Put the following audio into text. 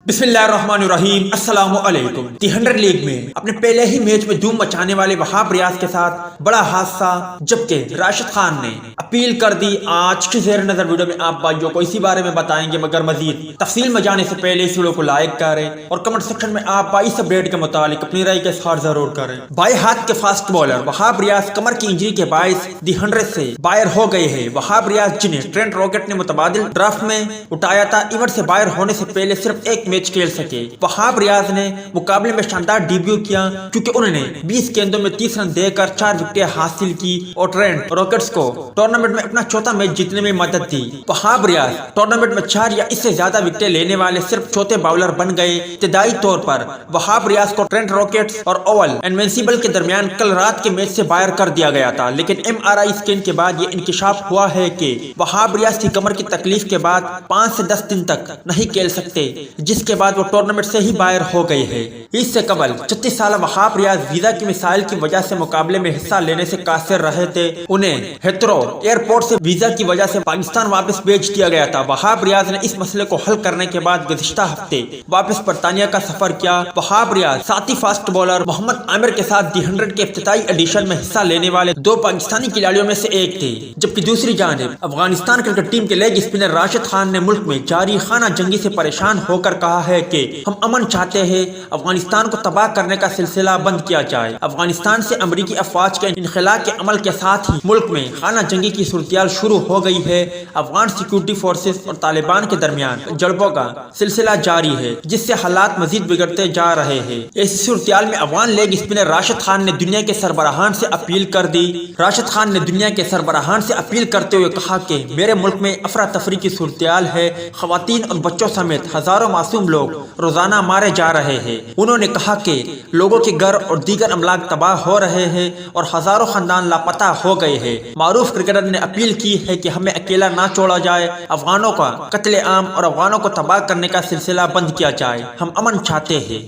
बिस्मिल्लाहिर्रहमानिर्रहीम अस्सलाम वालेकुम। दी 100 लीग में अपने पहले ही मैच में धूम मचाने वाले वहाब रियाज के साथ बड़ा हादसा, जबकि राशिद खान ने अपील कर दी। आज की ज़ेर नज़र वीडियो में आप भाइयों को इसी बारे में बताएंगे, मगर मजीद तफसील में जाने से पहले इस वीडियो को लाइक करें और कमेंट सेक्शन में आप भाई इस अपडेट के मुतालिक अपनी राय के इज़हार जरूर करें। बाएं हाथ के फास्ट बॉलर वहाब रियाज कमर की इंजरी के बायस दी 100 से बाहर हो गए हैं। वहाब रियाज, जिन्हें ट्रेंट रॉकेट ने मुतबादिल ड्राफ्ट में उठाया था, इवेंट से बाहर होने से पहले सिर्फ एक मैच खेल सके। वहाब रियाज ने मुकाबले में शानदार डेब्यू किया, क्योंकि उन्होंने 20 गेंदों में 30 रन देकर 4 विकेट हासिल की और ट्रेंट रॉकेट्स को टूर्नामेंट में अपना चौथा मैच जीतने में मदद दी। वहाब रियाज टूर्नामेंट में 4 या इससे ज्यादा विकेट लेने वाले सिर्फ चौथे बाउलर बन गए। इब्तिदाई तौर पर वहाब रियाज को ट्रेंट रॉकेट्स और ओवल इनविंसिबल के दरमियान कल रात के मैच से बाहर कर दिया गया था, लेकिन MRI स्कैन के बाद ये इंकिशाफ हुआ है कि वहाब रियाज की कमर की तकलीफ के बाद 5 से 10 दिन तक नहीं खेल सकते, जिसके बाद वो टूर्नामेंट से ही बाहर हो गए हैं। इससे कबल 36 साल वहाब रियाज वीजा की मिसाइल की वजह से मुकाबले में हिस्सा लेने से कासिर रहे थे। उन्हें हेथ्रो एयरपोर्ट से वीजा की वजह से पाकिस्तान वापस भेज दिया गया था। वहाब रियाज ने इस मसले को हल करने के बाद गुज़िश्ता हफ्ते वापस बरतानिया का सफर किया। वहाब रियाज साथी फास्ट बॉलर मोहम्मद आमिर के साथ दी 100 के इफ्तिताई एडिशन में हिस्सा लेने वाले 2 पाकिस्तानी खिलाड़ियों में से एक थे, जबकि दूसरी जानिब अफगानिस्तान क्रिकेट टीम के लेग स्पिनर राशिद खान ने मुल्क में जारी खाना जंगी से परेशान होकर कहा है कि हम अमन चाहते हैं, अफगानिस्तान को तबाह करने का सिलसिला बंद किया जाए। अफगानिस्तान से अमरीकी अफवाज के इनखला के अमल के साथ ही मुल्क में खाना जंगी की सूरत शुरू हो गई है। अफगान सिक्योरिटी फोर्सेस और तालिबान के दरमियान जड़पों का सिलसिला जारी है, जिससे हालात मजीद बिगड़ते जा रहे हैं। इस सूरत में अफगान लेग स्पिनर राशिद खान ने दुनिया के सरबराहान से अपील कर दी। राशिद खान ने दुनिया के सरबराहान से अपील करते हुए कहा कि मेरे मुल्क में अफरा तफरी की सूरत है, खवातीन और बच्चों समेत हजारों मासूम लोग रोजाना मारे जा रहे हैं। उन्होंने कहा कि लोगों के घर और दीगर अमलाक तबाह हो रहे हैं और हजारों खानदान लापता हो गए हैं। मारूफ क्रिकेटर ने अपील की है कि हमें अकेला ना छोड़ा जाए, अफगानों का कत्ले आम और अफगानों को तबाह करने का सिलसिला बंद किया जाए। हम अमन चाहते हैं।